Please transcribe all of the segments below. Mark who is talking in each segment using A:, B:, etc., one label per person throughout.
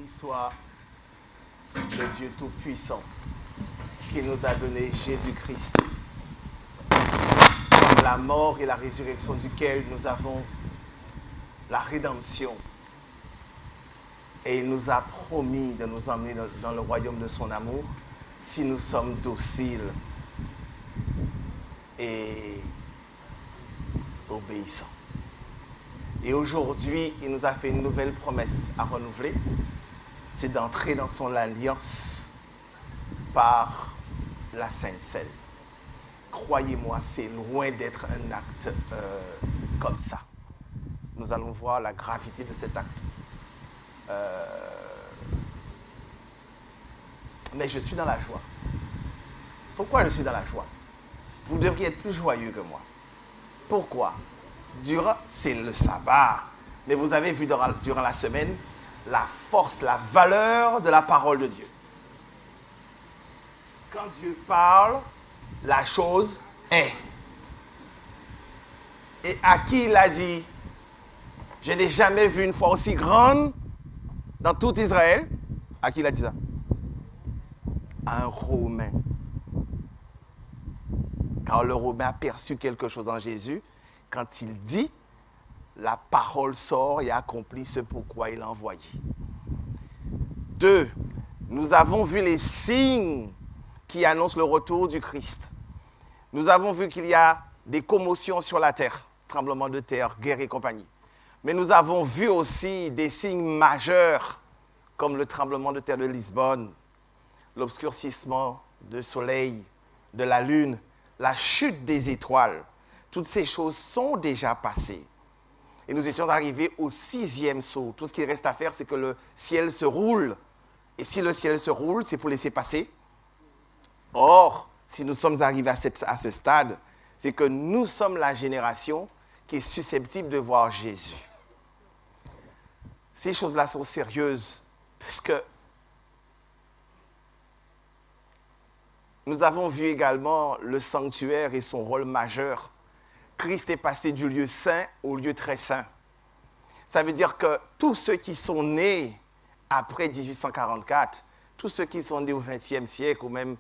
A: Béni soit le Dieu Tout-Puissant qui nous a donné Jésus-Christ, par la mort et la résurrection duquel nous avons la rédemption. Et il nous a promis de nous emmener dans le royaume de son amour si nous sommes dociles et obéissants. Et aujourd'hui, il nous a fait une nouvelle promesse à renouveler, c'est d'entrer dans son alliance par la Sainte Seine. Croyez-moi, c'est loin d'être un acte comme ça. Nous allons voir la gravité de cet acte. Mais je suis dans la joie. Pourquoi je suis dans la joie? Vous devriez être plus joyeux que moi. Pourquoi? C'est le sabbat. Mais vous avez vu durant la semaine la force, la valeur de la parole de Dieu. Quand Dieu parle, la chose est. Et à qui il a dit? Je n'ai jamais vu une foi aussi grande dans tout Israël. À qui il a dit ça? À un Romain. Car le Romain a perçu quelque chose en Jésus. Quand il dit, la parole sort et accomplit ce pourquoi il l'a envoyé. 2. Nous avons vu les signes qui annoncent le retour du Christ. Nous avons vu qu'il y a des commotions sur la terre, tremblements de terre, guerre et compagnie. Mais nous avons vu aussi des signes majeurs, comme le tremblement de terre de Lisbonne, l'obscurcissement du soleil, de la lune, la chute des étoiles. Toutes ces choses sont déjà passées. Et nous étions arrivés au 6e sceau. Tout ce qu'il reste à faire, c'est que le ciel se roule. Et si le ciel se roule, c'est pour laisser passer. Or, si nous sommes arrivés à ce stade, c'est que nous sommes la génération qui est susceptible de voir Jésus. Ces choses-là sont sérieuses, puisque nous avons vu également le sanctuaire et son rôle majeur. Christ est passé du lieu saint au lieu très saint. Ça veut dire que tous ceux qui sont nés après 1844, tous ceux qui sont nés au XXe siècle, ou même,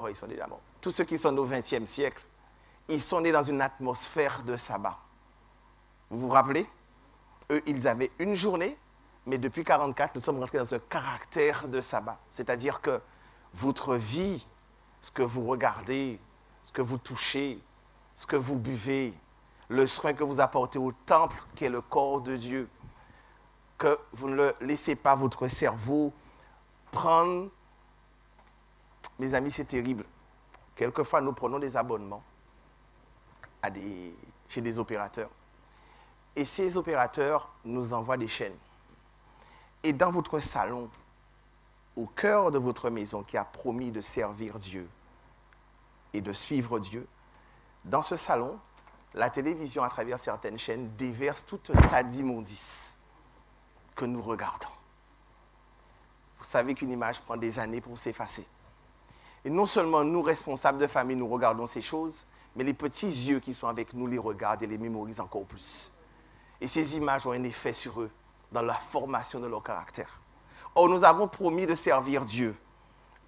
A: ils sont déjà morts, tous ceux qui sont nés au XXe siècle, ils sont nés dans une atmosphère de sabbat. Vous vous rappelez? Eux, ils avaient une journée, mais depuis 1944, nous sommes rentrés dans ce caractère de sabbat. C'est-à-dire que votre vie, ce que vous regardez, ce que vous touchez, ce que vous buvez, le soin que vous apportez au temple, qui est le corps de Dieu, que vous ne laissez pas votre cerveau prendre. Mes amis, c'est terrible. Quelquefois, nous prenons des abonnements chez des opérateurs. Et ces opérateurs nous envoient des chaînes. Et dans votre salon, au cœur de votre maison qui a promis de servir Dieu et de suivre Dieu, dans ce salon, la télévision, à travers certaines chaînes, déverse tout un tas d'immondices que nous regardons. Vous savez qu'une image prend des années pour s'effacer. Et non seulement nous, responsables de famille, nous regardons ces choses, mais les petits yeux qui sont avec nous les regardent et les mémorisent encore plus. Et ces images ont un effet sur eux dans la formation de leur caractère. Or, nous avons promis de servir Dieu.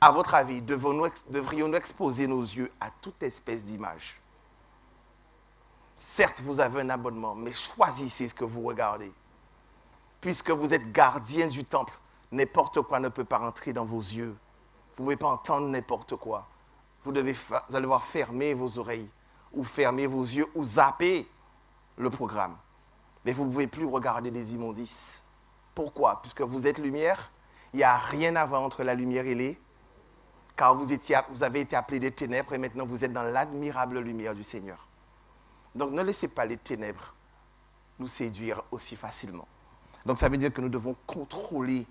A: À votre avis, devrions-nous exposer nos yeux à toute espèce d'image? Certes, vous avez un abonnement, mais choisissez ce que vous regardez. Puisque vous êtes gardien du temple, n'importe quoi ne peut pas rentrer dans vos yeux. Vous ne pouvez pas entendre n'importe quoi. Vous allez devoir fermer vos oreilles, ou fermer vos yeux, ou zapper le programme. Mais vous ne pouvez plus regarder des immondices. Pourquoi? Puisque vous êtes lumière, il n'y a rien à voir entre la lumière et les... Car vous avez été appelés des ténèbres et maintenant vous êtes dans l'admirable lumière du Seigneur. Donc ne laissez pas les ténèbres nous séduire aussi facilement. Donc ça veut dire que nous devons contrôler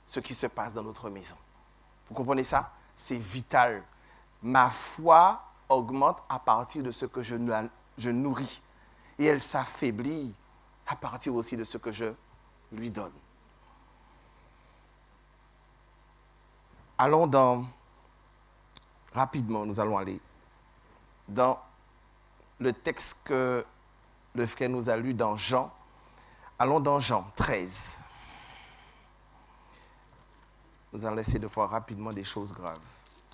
A: ce qui se passe dans notre maison. Vous comprenez ça? C'est vital. Ma foi augmente à partir de ce que je nourris. Et elle s'affaiblit à partir aussi de ce que je lui donne. Rapidement, nous allons aller dans le texte que le frère nous a lu dans Jean. Allons dans Jean 13. Nous allons essayer de voir rapidement des choses graves.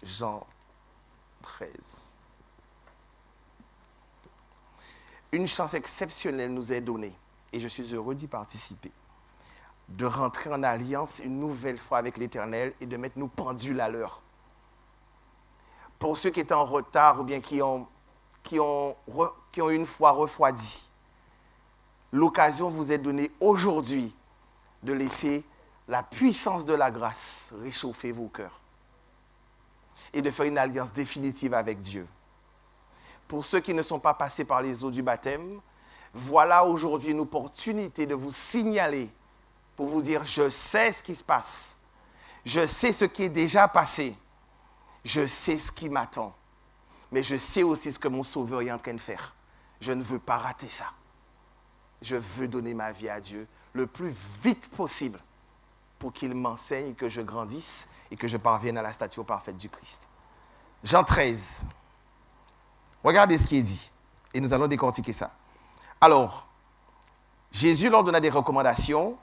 A: Jean 13. Une chance exceptionnelle nous est donnée, et je suis heureux d'y participer, de rentrer en alliance une nouvelle fois avec l'Éternel et de mettre nos pendules à l'heure. Pour ceux qui étaient en retard ou bien qui ont une foi refroidie, l'occasion vous est donnée aujourd'hui de laisser la puissance de la grâce réchauffer vos cœurs et de faire une alliance définitive avec Dieu. Pour ceux qui ne sont pas passés par les eaux du baptême, voilà aujourd'hui une opportunité de vous signaler pour vous dire, je sais ce qui se passe, je sais ce qui est déjà passé, je sais ce qui m'attend, mais je sais aussi ce que mon Sauveur est en train de faire. Je ne veux pas rater ça. Je veux donner ma vie à Dieu le plus vite possible pour qu'il m'enseigne, que je grandisse et que je parvienne à la stature parfaite du Christ. Jean 13. Regardez ce qui est dit et nous allons décortiquer ça. Alors, Jésus leur donna des recommandations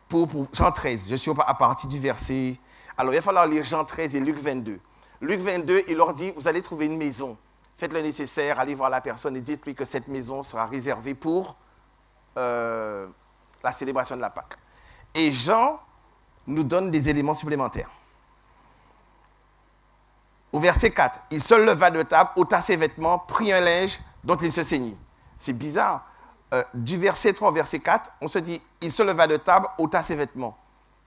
A: pour Jean 13. Je suis à partir du verset... Alors, il va falloir lire Jean 13 et Luc 22. Luc 22, il leur dit, vous allez trouver une maison. Faites le nécessaire, allez voir la personne et dites-lui que cette maison sera réservée pour la célébration de la Pâque. Et Jean nous donne des éléments supplémentaires. Au verset 4, il se leva de table, ôta ses vêtements, prit un linge dont il se ceignit. C'est bizarre. Du verset 3 au verset 4, on se dit, il se leva de table, ôta ses vêtements.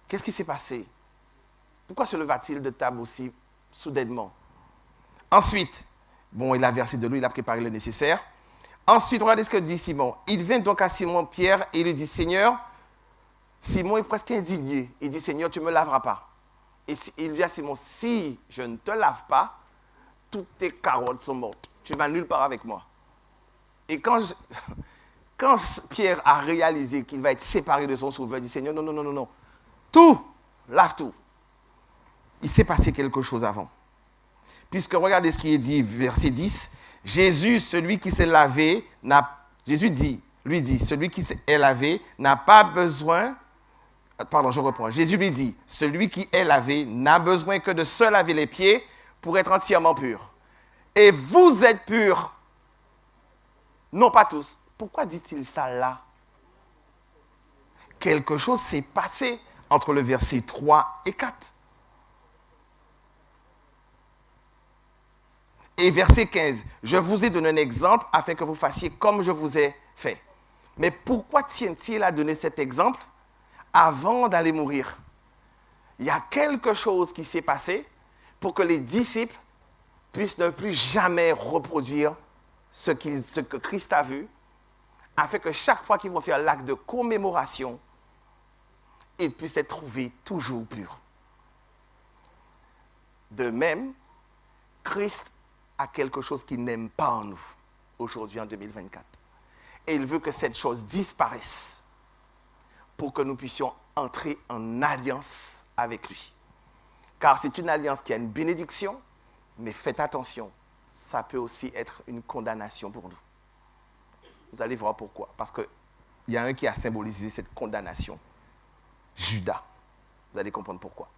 A: Qu'est-ce qui s'est passé? Pourquoi se leva-t-il de table aussi soudainement? Ensuite, il a versé de l'eau, il a préparé le nécessaire. Ensuite, regardez ce que dit Simon. Il vint donc à Simon-Pierre et il lui dit, Seigneur, Simon est presque indigné. Il dit, Seigneur, tu ne me laveras pas. Et il dit à Simon, si je ne te lave pas, toutes tes carottes sont mortes. Tu vas nulle part avec moi. Et quand Pierre a réalisé qu'il va être séparé de son Sauveur, il dit, Seigneur, non. Tout, lave tout. Il s'est passé quelque chose avant. Puisque regardez ce qui est dit, verset 10. Jésus, celui qui s'est lavé, lui dit, celui qui est lavé n'a pas besoin... Pardon, je reprends. Jésus lui dit, celui qui est lavé n'a besoin que de se laver les pieds pour être entièrement pur. Et vous êtes purs. Non, pas tous. Pourquoi dit-il ça là? Quelque chose s'est passé entre le verset 3 et 4. Et verset 15, je vous ai donné un exemple afin que vous fassiez comme je vous ai fait. Mais pourquoi tient-il à donner cet exemple avant d'aller mourir? Il y a quelque chose qui s'est passé pour que les disciples puissent ne plus jamais reproduire ce que Christ a vu, afin que chaque fois qu'ils vont faire l'acte de commémoration, ils puissent être trouvés toujours purs. De même, Christ a quelque chose qu'il n'aime pas en nous, aujourd'hui en 2024. Et il veut que cette chose disparaisse pour que nous puissions entrer en alliance avec lui. Car c'est une alliance qui a une bénédiction, mais faites attention, ça peut aussi être une condamnation pour nous. Vous allez voir pourquoi. Parce qu'il y a un qui a symbolisé cette condamnation. Judas. Vous allez comprendre pourquoi.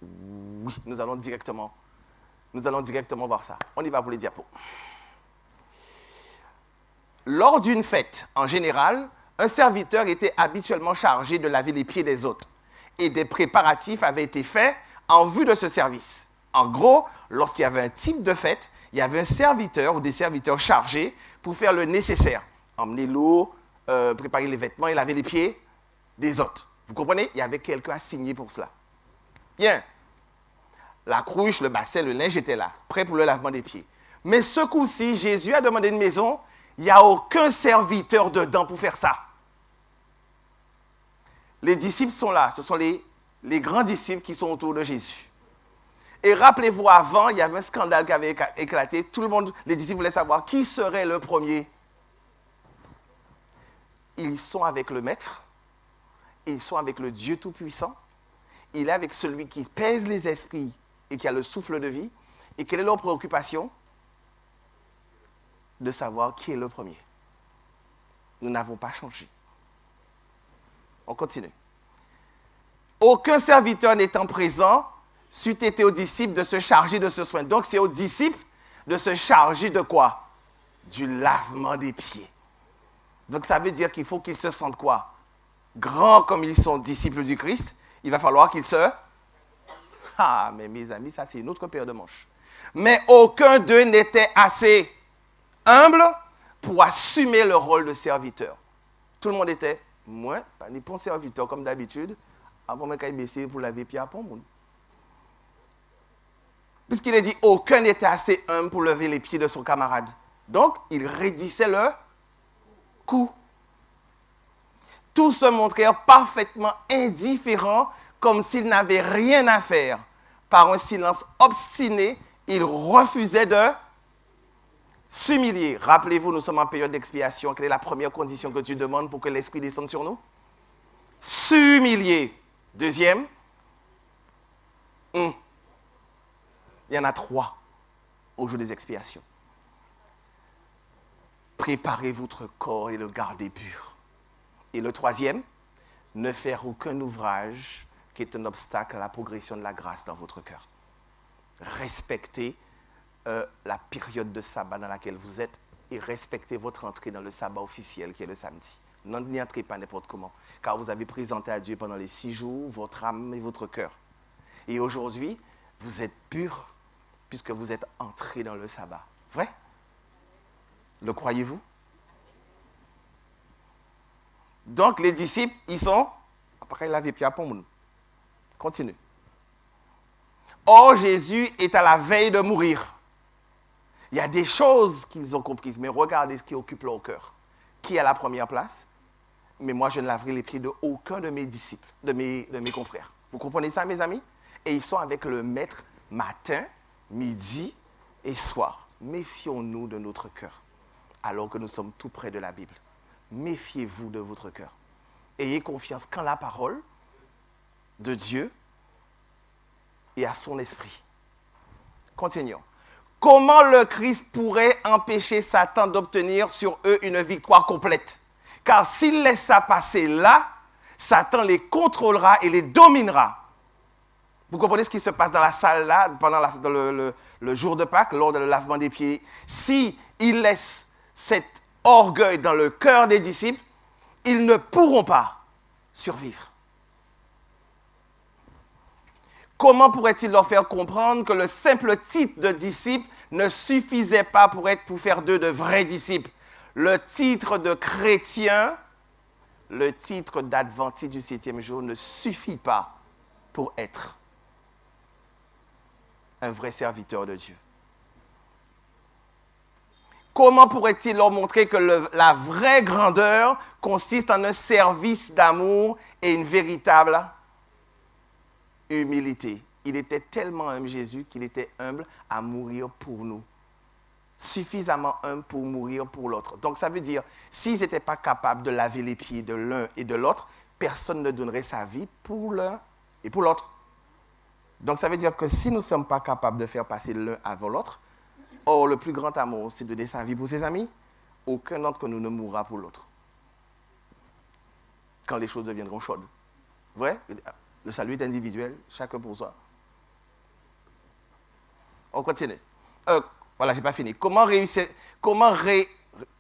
A: Oui, nous allons directement voir ça. On y va pour les diapos. Lors d'une fête, en général, un serviteur était habituellement chargé de laver les pieds des hôtes et des préparatifs avaient été faits en vue de ce service. En gros, lorsqu'il y avait un type de fête, il y avait un serviteur ou des serviteurs chargés pour faire le nécessaire. Emmener l'eau, préparer les vêtements et laver les pieds des hôtes. Vous comprenez? Il y avait quelqu'un assigné pour cela. Bien. La cruche, le bassin, le linge étaient là, prêt pour le lavement des pieds. Mais ce coup-ci, Jésus a demandé une maison, il n'y a aucun serviteur dedans pour faire ça. Les disciples sont là, ce sont les grands disciples qui sont autour de Jésus. Et rappelez-vous, avant, il y avait un scandale qui avait éclaté. Tout le monde, les disciples voulaient savoir qui serait le premier. Ils sont avec le Maître, ils sont avec le Dieu Tout-Puissant, il est avec celui qui pèse les esprits et qui a le souffle de vie. Et quelle est leur préoccupation? De savoir qui est le premier. Nous n'avons pas changé. On continue. Aucun serviteur n'étant présent, c'eût été aux disciples de se charger de ce soin. Donc, c'est aux disciples de se charger de quoi? Du lavement des pieds. Donc, ça veut dire qu'il faut qu'ils se sentent quoi? Grands comme ils sont disciples du Christ, il va falloir qu'ils se... Ah, mais mes amis, ça c'est une autre paire de manches. Mais aucun d'eux n'était assez humble pour assumer le rôle de serviteur. Tout le monde était, moi, pas ni bon serviteur comme d'habitude, avant de baisser pour laver pieds à pont. Puisqu'il est dit, aucun n'était assez humble pour lever les pieds de son camarade. Donc, il raidissait le cou. Tous se montrèrent parfaitement indifférents, comme s'ils n'avaient rien à faire. Par un silence obstiné, ils refusaient de s'humilier. Rappelez-vous, nous sommes en période d'expiation. Quelle est la première condition que tu demandes pour que l'Esprit descende sur nous? S'humilier. Deuxième, il y en a 3 au jour des expiations. Préparez votre corps et le gardez pur. Et le troisième, ne faire aucun ouvrage qui est un obstacle à la progression de la grâce dans votre cœur. Respectez la période de sabbat dans laquelle vous êtes et respectez votre entrée dans le sabbat officiel qui est le samedi. N'y entrez pas n'importe comment, car vous avez présenté à Dieu pendant les 6 jours votre âme et votre cœur. Et aujourd'hui, vous êtes purs puisque vous êtes entrés dans le sabbat. Vrai? Le croyez-vous? Donc, les disciples, ils sont... Après, il avait pied à pont. Continue. Or, Jésus est à la veille de mourir. Il y a des choses qu'ils ont comprises, mais regardez ce qui occupe leur cœur. Qui est à la première place? Mais moi, je ne laverai les pieds de aucun de mes disciples, de mes confrères. Vous comprenez ça, mes amis? Et ils sont avec le maître matin, midi et soir. Méfions-nous de notre cœur, alors que nous sommes tout près de la Bible. Méfiez-vous de votre cœur. Ayez confiance qu'en la parole de Dieu et à son esprit. Continuons. Comment le Christ pourrait empêcher Satan d'obtenir sur eux une victoire complète? Car s'il laisse ça passer là, Satan les contrôlera et les dominera. Vous comprenez ce qui se passe dans la salle là, pendant le jour de Pâques, lors de le lavement des pieds? Si il laisse cet orgueil dans le cœur des disciples, ils ne pourront pas survivre. Comment pourrait-il leur faire comprendre que le simple titre de disciple ne suffisait pas pour faire d'eux de vrais disciples? Le titre de chrétien, le titre d'adventiste du 7e jour ne suffit pas pour être un vrai serviteur de Dieu. Comment pourrait-il leur montrer que la vraie grandeur consiste en un service d'amour et une véritable humilité? Il était tellement humble, Jésus, qu'il était humble à mourir pour nous. Suffisamment humble pour mourir pour l'autre. Donc ça veut dire, s'ils n'étaient pas capables de laver les pieds de l'un et de l'autre, personne ne donnerait sa vie pour l'un et pour l'autre. Donc ça veut dire que si nous ne sommes pas capables de faire passer l'un avant l'autre, or le plus grand amour, c'est de donner sa vie pour ses amis, aucun d'entre nous ne mourra pour l'autre. Quand les choses deviendront chaudes. Vrai? Le salut est individuel, chacun pour soi. On continue. Voilà, je n'ai pas fini. Comment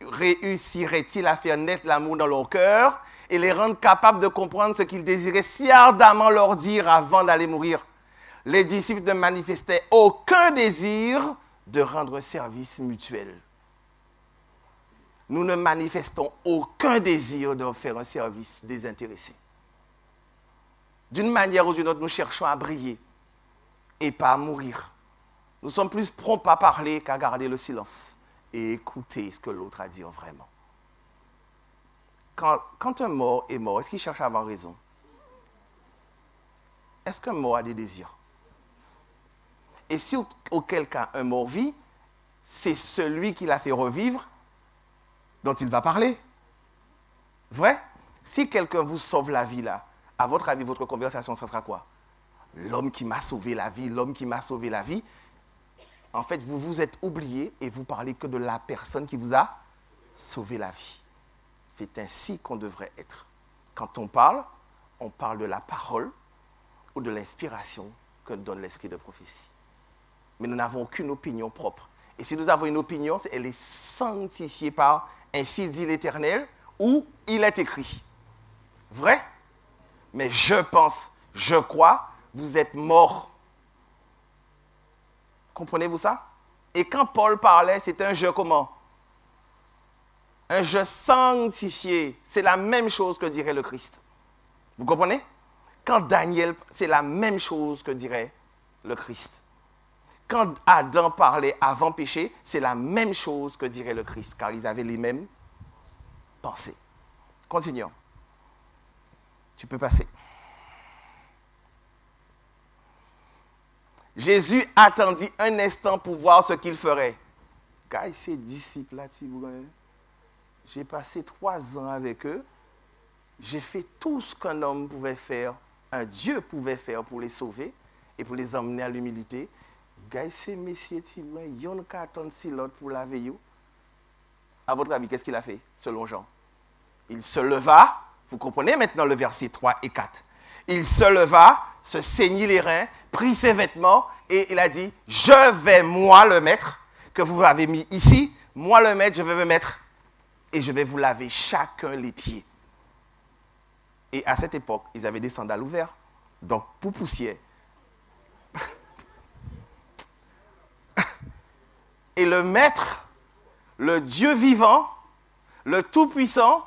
A: réussirait-il à faire naître l'amour dans leur cœur et les rendre capables de comprendre ce qu'ils désiraient si ardemment leur dire avant d'aller mourir? Les disciples ne manifestaient aucun désir de rendre un service mutuel. Nous ne manifestons aucun désir de faire un service désintéressé. D'une manière ou d'une autre, nous cherchons à briller et pas à mourir. Nous sommes plus prompts à parler qu'à garder le silence et écouter ce que l'autre a dit vraiment. Quand un mort est mort, est-ce qu'il cherche à avoir raison? Est-ce qu'un mort a des désirs? Et si auquel cas un mort vit, c'est celui qui l'a fait revivre dont il va parler. Vrai? Si quelqu'un vous sauve la vie là, à votre avis, votre conversation, ça sera quoi? L'homme qui m'a sauvé la vie, l'homme qui m'a sauvé la vie. En fait, vous vous êtes oublié et vous parlez que de la personne qui vous a sauvé la vie. C'est ainsi qu'on devrait être. Quand on parle de la parole ou de l'inspiration que donne l'esprit de prophétie. Mais nous n'avons aucune opinion propre. Et si nous avons une opinion, elle est sanctifiée par « ainsi dit l'Éternel » ou « il est écrit ». Vrai? Mais je pense, je crois, vous êtes morts. Comprenez-vous ça? Et quand Paul parlait, c'était un je comment? Un je sanctifié. C'est la même chose que dirait le Christ. Vous comprenez? Quand Daniel, c'est la même chose que dirait le Christ. Quand Adam parlait avant péché, c'est la même chose que dirait le Christ, car ils avaient les mêmes pensées. Continuons. Tu peux passer. Jésus attendit un instant pour voir ce qu'il ferait. Car ses disciples là, j'ai passé 3 ans avec eux. J'ai fait tout ce qu'un homme pouvait faire, un Dieu pouvait faire pour les sauver et pour les emmener à l'humilité. Ces messieurs, ils n'ont qu'à attendre si l'autre pour la veille. À votre avis, qu'est-ce qu'il a fait, selon Jean? Il se leva, vous comprenez maintenant le verset 3 et 4. Il se leva, se saignit les reins, prit ses vêtements et il a dit, je vais moi le mettre, que vous avez mis ici, moi le mettre, je vais me mettre et je vais vous laver chacun les pieds. Et à cette époque, ils avaient des sandales ouvertes, donc pour poussière. Et le maître, le Dieu vivant, le Tout-Puissant,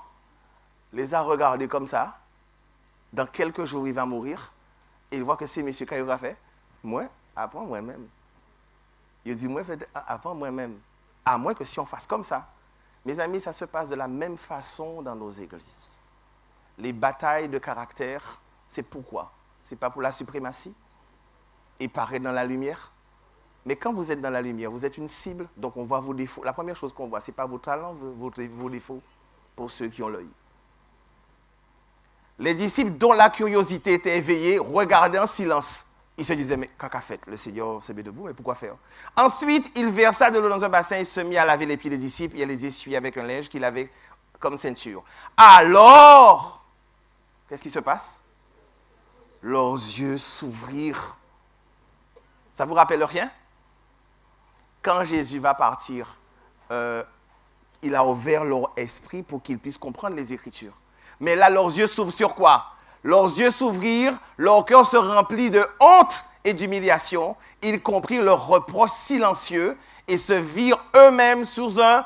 A: les a regardés comme ça. Dans quelques jours, il va mourir. Et il voit que ces messieurs, quand il aura fait, moi, apprends moi-même. Il dit, moi, apprends moi-même. À moins que si on fasse comme ça. Mes amis, ça se passe de la même façon dans nos églises. Les batailles de caractère, c'est pourquoi? Ce n'est pas pour la suprématie et paraître dans la lumière. Mais quand vous êtes dans la lumière, vous êtes une cible, donc on voit vos défauts. La première chose qu'on voit, ce n'est pas vos talents, vos défauts, pour ceux qui ont l'œil. Les disciples dont la curiosité était éveillée regardaient en silence. Ils se disaient, mais qu'a fait? Le Seigneur se met debout, mais pourquoi faire? Ensuite, il versa de l'eau dans un bassin et se mit à laver les pieds des disciples et à les essuyer avec un linge qu'il avait comme ceinture. Alors, qu'est-ce qui se passe? Leurs yeux s'ouvrirent. Ça vous rappelle rien? Quand Jésus va partir, il a ouvert leur esprit pour qu'ils puissent comprendre les Écritures. Mais là, leurs yeux s'ouvrent sur quoi? Leurs yeux s'ouvrirent, leur cœur se remplit de honte et d'humiliation. Ils comprirent leur reproche silencieux et se virent eux-mêmes sous un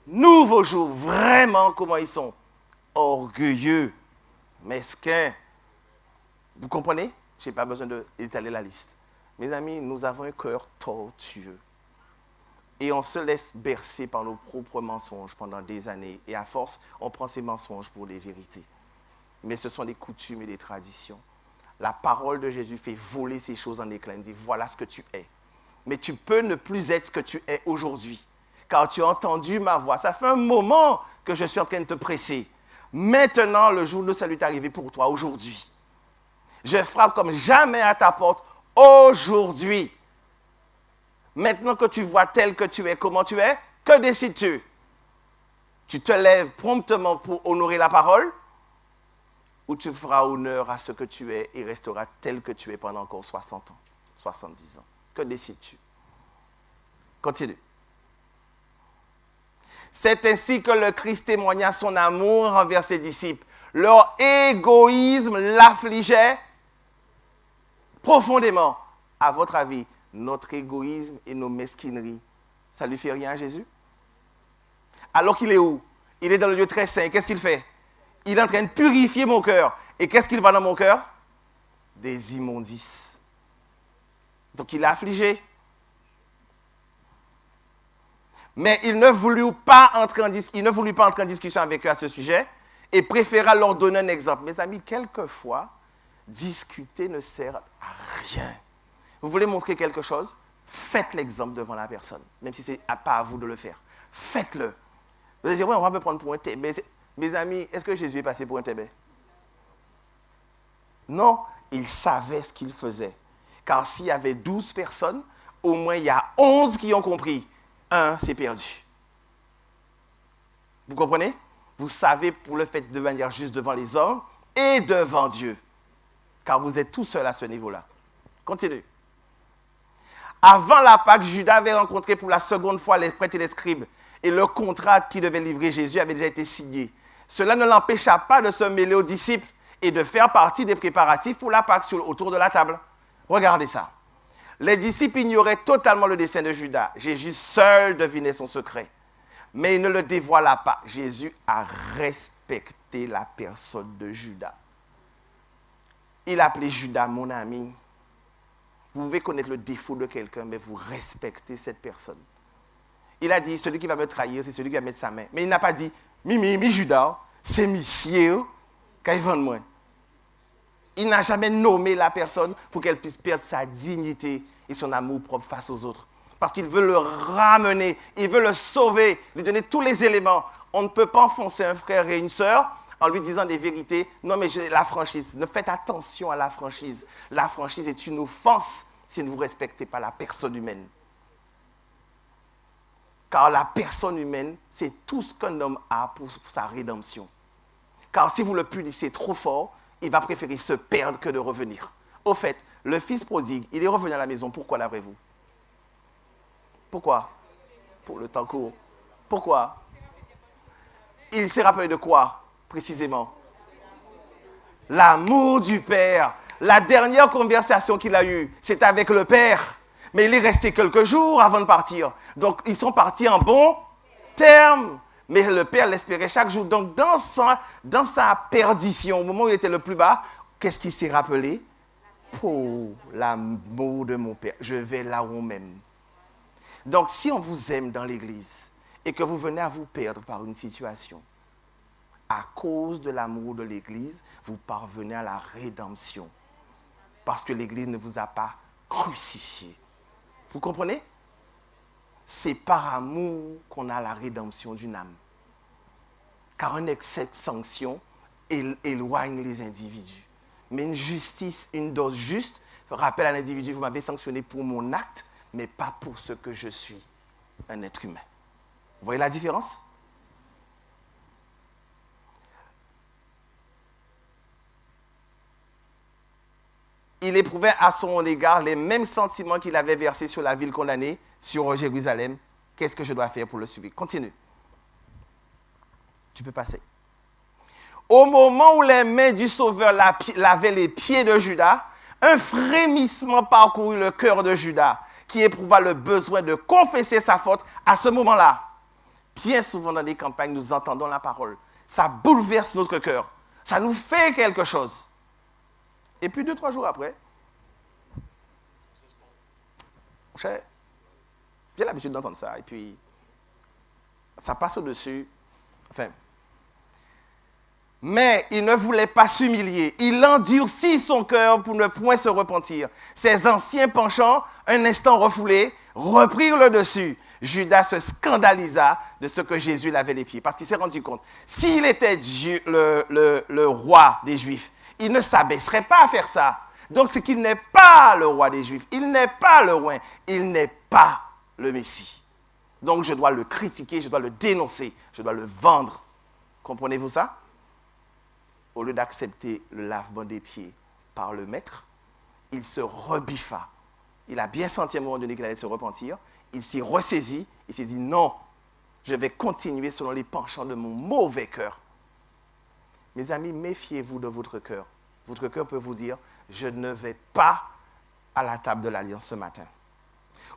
A: nouveau jour. Vraiment, comment ils sont? Orgueilleux, mesquins. Vous comprenez? Je n'ai pas besoin d'étaler la liste. Mes amis, nous avons un cœur tortueux. Et on se laisse bercer par nos propres mensonges pendant des années. Et à force, on prend ces mensonges pour des vérités. Mais ce sont des coutumes et des traditions. La parole de Jésus fait voler ces choses en éclats. Il dit, voilà ce que tu es. Mais tu peux ne plus être ce que tu es aujourd'hui. Car tu as entendu ma voix. Ça fait un moment que je suis en train de te presser. Maintenant, le jour de salut est arrivé pour toi, aujourd'hui. Je frappe comme jamais à ta porte, aujourd'hui. Maintenant que tu vois tel que tu es, comment tu es, que décides-tu? Tu te lèves promptement pour honorer la parole ou tu feras honneur à ce que tu es et resteras tel que tu es pendant encore 60 ans, 70 ans? Que décides-tu? Continue. C'est ainsi que le Christ témoigna son amour envers ses disciples. Leur égoïsme l'affligeait profondément. À votre avis, notre égoïsme et nos mesquineries, ça ne lui fait rien à Jésus? Alors qu'il est où? Il est dans le lieu très saint. Qu'est-ce qu'il fait? Il est en train de purifier mon cœur. Et qu'est-ce qu'il va dans mon cœur? Des immondices. Donc il est affligé. Mais il ne voulut pas entrer en discussion avec eux à ce sujet et préféra leur donner un exemple. Mes amis, quelquefois, discuter ne sert à rien. Vous voulez montrer quelque chose? Faites l'exemple devant la personne, même si ce n'est pas à vous de le faire. Faites-le. Vous allez dire, oui, on va me prendre pour un tébé. Mes amis, est-ce que Jésus est passé pour un tébé? Non, il savait ce qu'il faisait. Car s'il y avait 12 personnes, au moins il y a 11 qui ont compris. Un s'est perdu. Vous comprenez? vous savez pour le fait de manière juste devant les hommes et devant Dieu. Car vous êtes tout seul à ce niveau-là. Continue. Avant la Pâque, Judas avait rencontré pour la seconde fois les prêtres et les scribes. Et le contrat qui devait livrer Jésus avait déjà été signé. Cela ne l'empêcha pas de se mêler aux disciples et de faire partie des préparatifs pour la Pâque autour de la table. Regardez ça. Les disciples ignoraient totalement le dessein de Judas. Jésus seul devinait son secret. Mais il ne le dévoila pas. Jésus a respecté la personne de Judas. Il a appelé Judas mon ami. Vous pouvez connaître le défaut de quelqu'un, mais vous respectez cette personne. Il a dit, celui qui va me trahir, c'est celui qui va mettre sa main. Mais il n'a pas dit, mi Judas, c'est monsieur, quand il vend de moi. Il n'a jamais nommé la personne pour qu'elle puisse perdre sa dignité et son amour propre face aux autres. Parce qu'il veut le ramener, il veut le sauver, lui donner tous les éléments. On ne peut pas enfoncer un frère et une sœur en lui disant des vérités. Non, mais la franchise, ne faites attention à la franchise. La franchise est une offense si vous ne respectez pas la personne humaine. Car la personne humaine, c'est tout ce qu'un homme a pour sa rédemption. Car si vous le punissez trop fort, il va préférer se perdre que de revenir. Au fait, le fils prodigue, il est revenu à la maison. Pourquoi l'après-vous? Pourquoi? Pour le temps court. Pourquoi? Il s'est rappelé de quoi, précisément? L'amour du Père. La dernière conversation qu'il a eue, c'était avec le Père. Mais il est resté quelques jours avant de partir. Donc, ils sont partis en bon terme. Mais le Père l'espérait chaque jour. Donc, dans sa perdition, au moment où il était le plus bas, qu'est-ce qu'il s'est rappelé? Pour l'amour de mon Père, je vais là où on m'aime. Donc, si on vous aime dans l'Église et que vous venez à vous perdre par une situation, à cause de l'amour de l'Église, vous parvenez à la rédemption. Parce que l'Église ne vous a pas crucifié. Vous comprenez? C'est par amour qu'on a la rédemption d'une âme. Car un excès de sanction éloigne les individus. Mais une justice, une dose juste, rappelle à l'individu, vous m'avez sanctionné pour mon acte, mais pas pour ce que je suis, un être humain. Vous voyez la différence? Il éprouvait à son égard les mêmes sentiments qu'il avait versés sur la ville condamnée, sur Jérusalem. Qu'est-ce que je dois faire pour le suivre? Continue. Tu peux passer. Au moment où les mains du Sauveur lavaient les pieds de Judas, un frémissement parcourut le cœur de Judas, qui éprouva le besoin de confesser sa faute à ce moment-là. Bien souvent dans les campagnes, nous entendons la parole. Ça bouleverse notre cœur. Ça nous fait quelque chose. Et puis 2-3 jours après, j'ai l'habitude d'entendre ça, et puis ça passe au-dessus. Enfin, mais il ne voulait pas s'humilier. Il endurcit son cœur pour ne point se repentir. Ses anciens penchants, un instant refoulés, reprirent le dessus. Judas se scandalisa de ce que Jésus lavait les pieds, parce qu'il s'est rendu compte. S'il était le roi des Juifs, il ne s'abaisserait pas à faire ça. Donc, c'est qu'il n'est pas le roi des Juifs. Il n'est pas le roi. Il n'est pas le Messie. Donc, je dois le critiquer, je dois le dénoncer, je dois le vendre. Comprenez-vous ça? Au lieu d'accepter le lavement des pieds par le maître, il se rebiffa. Il a bien senti à un moment donné qu'il allait se repentir. Il s'est ressaisi. Il s'est dit non, je vais continuer selon les penchants de mon mauvais cœur. Mes amis, méfiez-vous de votre cœur. Votre cœur peut vous dire, je ne vais pas à la table de l'Alliance ce matin.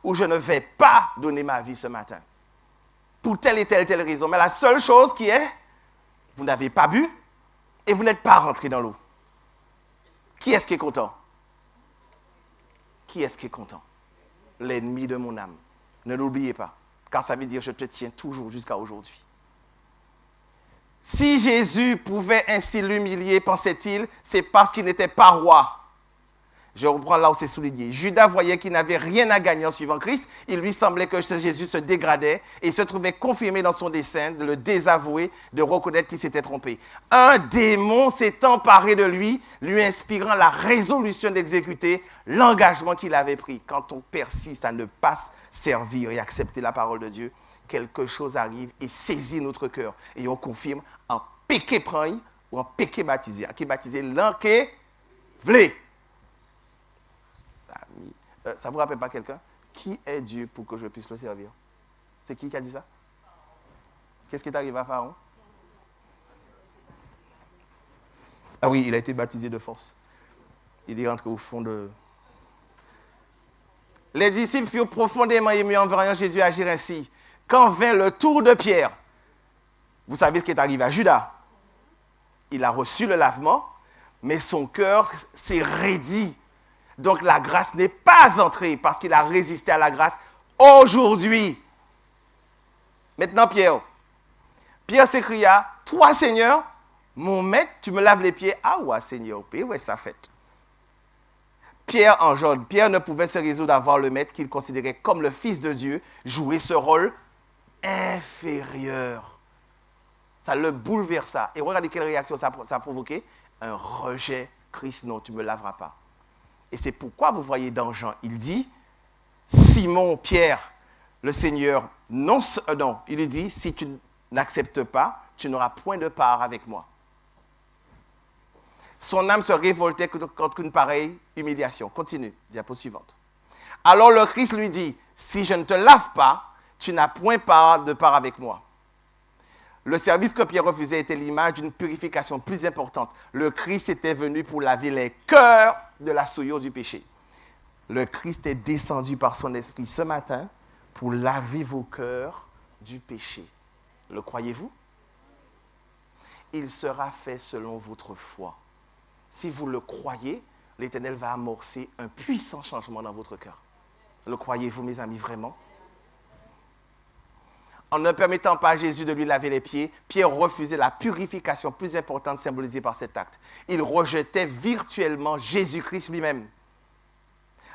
A: Ou je ne vais pas donner ma vie ce matin. Pour telle et telle raison. Mais la seule chose qui est, vous n'avez pas bu et vous n'êtes pas rentré dans l'eau. Qui est-ce qui est content? Qui est-ce qui est content? L'ennemi de mon âme. Ne l'oubliez pas. Car ça veut dire, je te tiens toujours jusqu'à aujourd'hui. Si Jésus pouvait ainsi l'humilier, pensait-il, c'est parce qu'il n'était pas roi. Je reprends là où c'est souligné. Judas voyait qu'il n'avait rien à gagner en suivant Christ. Il lui semblait que Jésus se dégradait et se trouvait confirmé dans son dessein de le désavouer, de reconnaître qu'il s'était trompé. Un démon s'est emparé de lui, lui inspirant la résolution d'exécuter l'engagement qu'il avait pris. Quand on persiste à ne pas servir et accepter la parole de Dieu, quelque chose arrive et saisit notre cœur. Et on confirme en péché prendre ou en péché baptisé. Qui baptisé l'un qui voulait. Ça vous rappelle pas quelqu'un? Qui est Dieu pour que je puisse le servir? C'est qui a dit ça? Qu'est-ce qui est arrivé à Pharaon? Ah oui, il a été baptisé de force. Il est rentré au fond de... Les disciples furent profondément émus en voyant Jésus agir ainsi. Quand vint le tour de Pierre, vous savez ce qui est arrivé à Judas. Il a reçu le lavement, mais son cœur s'est raidi. Donc la grâce n'est pas entrée parce qu'il a résisté à la grâce aujourd'hui. Maintenant Pierre s'écria, « Toi Seigneur, mon maître, tu me laves les pieds. » Ah ouais Seigneur, ouais ça fait. Pierre ne pouvait se résoudre à voir le maître qu'il considérait comme le fils de Dieu jouer ce rôle inférieur. Ça le bouleversa. Et regardez quelle réaction ça a provoqué. Un rejet. Christ, non, tu ne me laveras pas. Et c'est pourquoi vous voyez dans Jean, il dit, Simon, Pierre, le Seigneur, non, il lui dit, si tu n'acceptes pas, tu n'auras point de part avec moi. Son âme se révoltait contre une pareille humiliation. Continue, diapo suivante. Alors le Christ lui dit, si je ne te lave pas, tu n'as point de part avec moi. Le service que Pierre refusait était l'image d'une purification plus importante. Le Christ était venu pour laver les cœurs de la souillure du péché. Le Christ est descendu par son esprit ce matin pour laver vos cœurs du péché. Le croyez-vous? Il sera fait selon votre foi. Si vous le croyez, l'Éternel va amorcer un puissant changement dans votre cœur. Le croyez-vous, mes amis, vraiment? En ne permettant pas à Jésus de lui laver les pieds, Pierre refusait la purification plus importante symbolisée par cet acte. Il rejetait virtuellement Jésus-Christ lui-même.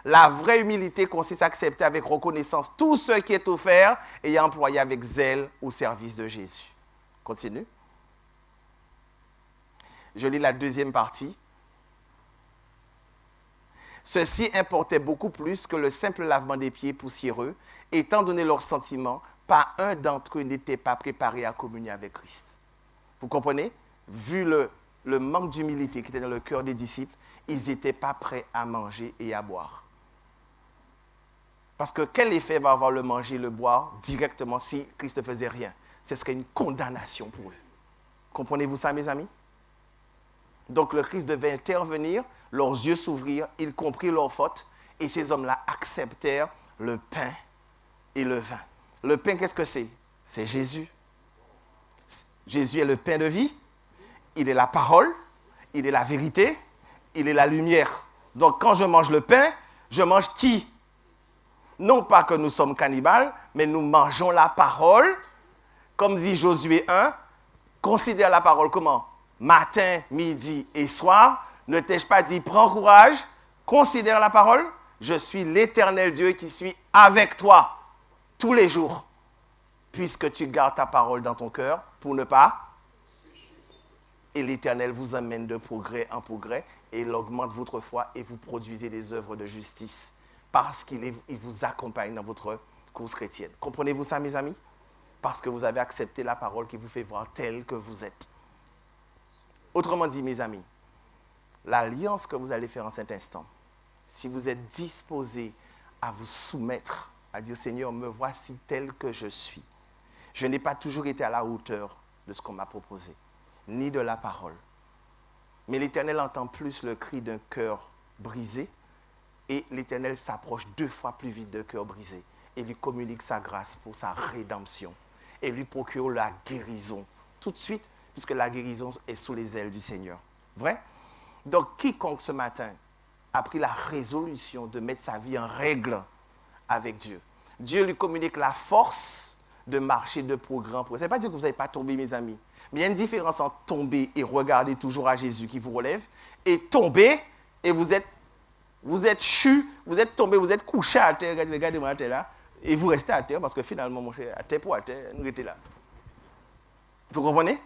A: La vraie humilité consiste à accepter avec reconnaissance tout ce qui est offert et à employer avec zèle au service de Jésus. Continue. Je lis la deuxième partie. Ceci importait beaucoup plus que le simple lavement des pieds poussiéreux, étant donné leurs sentiments, pas un d'entre eux n'était pas préparé à communier avec Christ. Vous comprenez? Vu le manque d'humilité qui était dans le cœur des disciples, ils n'étaient pas prêts à manger et à boire. Parce que quel effet va avoir le manger et le boire directement si Christ ne faisait rien? Ce serait une condamnation pour eux. Comprenez-vous ça, mes amis? Donc le Christ devait intervenir, leurs yeux s'ouvrirent, ils comprirent leur faute, et ces hommes-là acceptèrent le pain et le vin. Le pain, qu'est-ce que c'est? C'est Jésus. Jésus est le pain de vie, il est la parole, il est la vérité, il est la lumière. Donc quand je mange le pain, je mange qui? Non pas que nous sommes cannibales, mais nous mangeons la parole. Comme dit Josué 1, considère la parole comment? Matin, midi et soir. Ne t'ai-je pas dit, prends courage, considère la parole. Je suis l'Éternel Dieu qui suis avec toi tous les jours, puisque tu gardes ta parole dans ton cœur pour ne pas. Et l'Éternel vous amène de progrès en progrès et il augmente votre foi et vous produisez des œuvres de justice parce qu'il vous accompagne dans votre course chrétienne. Comprenez-vous ça, mes amis? Parce que vous avez accepté la parole qui vous fait voir tel que vous êtes. Autrement dit, mes amis, l'alliance que vous allez faire en cet instant, si vous êtes disposés à vous soumettre, à dire, Seigneur, me voici tel que je suis. Je n'ai pas toujours été à la hauteur de ce qu'on m'a proposé, ni de la parole. Mais l'Éternel entend plus le cri d'un cœur brisé et l'Éternel s'approche 2 fois plus vite d'un cœur brisé et lui communique sa grâce pour sa rédemption et lui procure la guérison tout de suite, puisque la guérison est sous les ailes du Seigneur. Vrai? Donc, quiconque ce matin a pris la résolution de mettre sa vie en règle avec Dieu, Dieu lui communique la force de marcher de progrès en progrès. Ça ne veut pas dire que vous n'allez pas tomber, mes amis. Mais il y a une différence entre tomber et regarder toujours à Jésus qui vous relève, et tomber et vous êtes chu, vous êtes tombé, vous êtes couché à terre, regardez-moi à terre là, et vous restez à terre parce que finalement, mon cher, à terre pour à terre, nous étions là. Vous comprenez?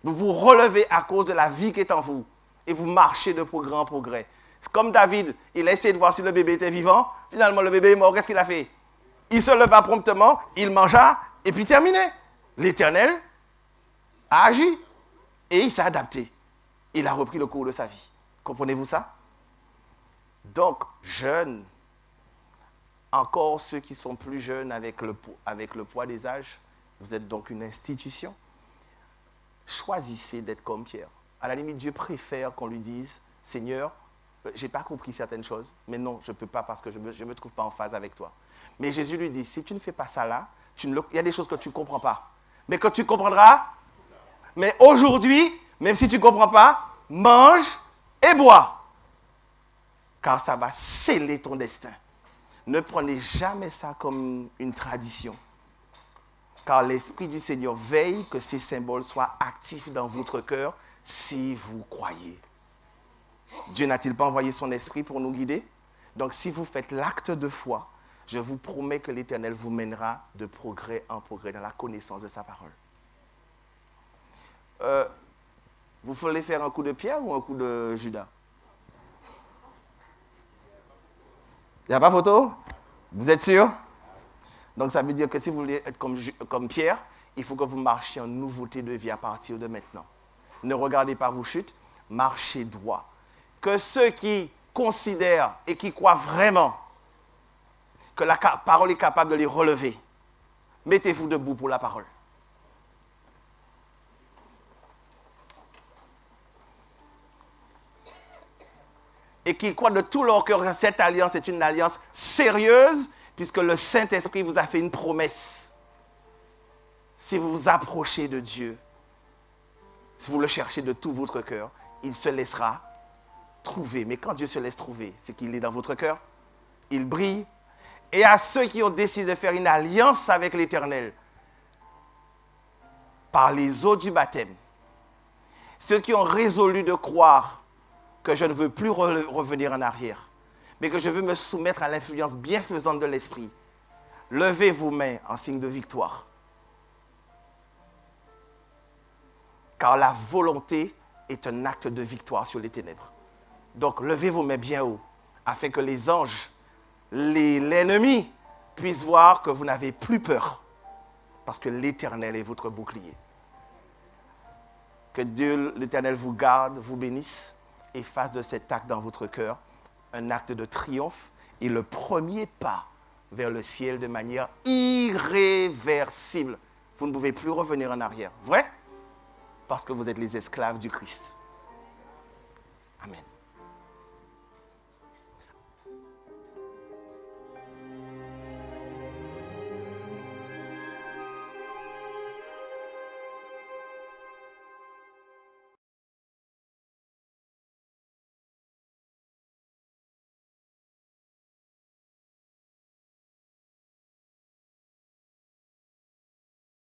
A: Vous vous relevez à cause de la vie qui est en vous et vous marchez de progrès en progrès. C'est comme David, il a essayé de voir si le bébé était vivant, finalement le bébé est mort, qu'est-ce qu'il a fait? Il se leva promptement, il mangea Et puis terminé. L'Éternel a agi et il s'est adapté. Il a repris le cours de sa vie. Comprenez-vous ça? Donc, jeunes, encore ceux qui sont plus jeunes avec le poids des âges, vous êtes donc une institution. Choisissez d'être comme Pierre. À la limite, Dieu préfère qu'on lui dise, Seigneur, je n'ai pas compris certaines choses, mais non, je ne peux pas parce que je ne me trouve pas en phase avec toi. Mais Jésus lui dit, si tu ne fais pas ça là, il y a des choses que tu ne comprends pas. Mais que tu comprendras, mais aujourd'hui, même si tu ne comprends pas, mange et bois. Car ça va sceller ton destin. Ne prenez jamais ça comme une tradition. Car l'Esprit du Seigneur veille que ces symboles soient actifs dans votre cœur si vous croyez. Dieu n'a-t-il pas envoyé son Esprit pour nous guider? Donc si vous faites l'acte de foi, je vous promets que l'Éternel vous mènera de progrès en progrès dans la connaissance de sa parole. Vous voulez faire un coup de Pierre ou un coup de Judas? Il n'y a pas photo? Vous êtes sûr? Donc ça veut dire que si vous voulez être comme Pierre, il faut que vous marchiez en nouveauté de vie à partir de maintenant. Ne regardez pas vos chutes, marchez droit. Que ceux qui considèrent et qui croient vraiment que la parole est capable de les relever, mettez-vous debout pour la parole. Et qui croient de tout leur cœur que cette alliance est une alliance sérieuse, puisque le Saint-Esprit vous a fait une promesse. Si vous vous approchez de Dieu, si vous le cherchez de tout votre cœur, il se laissera trouver. Mais quand Dieu se laisse trouver, c'est qu'il est dans votre cœur, il brille. Et à ceux qui ont décidé de faire une alliance avec l'Éternel, par les eaux du baptême, ceux qui ont résolu de croire que je ne veux plus revenir en arrière, mais que je veux me soumettre à l'influence bienfaisante de l'Esprit, levez vos mains en signe de victoire. Car la volonté est un acte de victoire sur les ténèbres. Donc, levez vos mains bien haut, afin que les anges, l'ennemi, puissent voir que vous n'avez plus peur, parce que l'Éternel est votre bouclier. Que Dieu, l'Éternel, vous garde, vous bénisse, et fasse de cet acte dans votre cœur un acte de triomphe et le premier pas vers le ciel de manière irréversible. Vous ne pouvez plus revenir en arrière. Vrai? Parce que vous êtes les esclaves du Christ. Amen.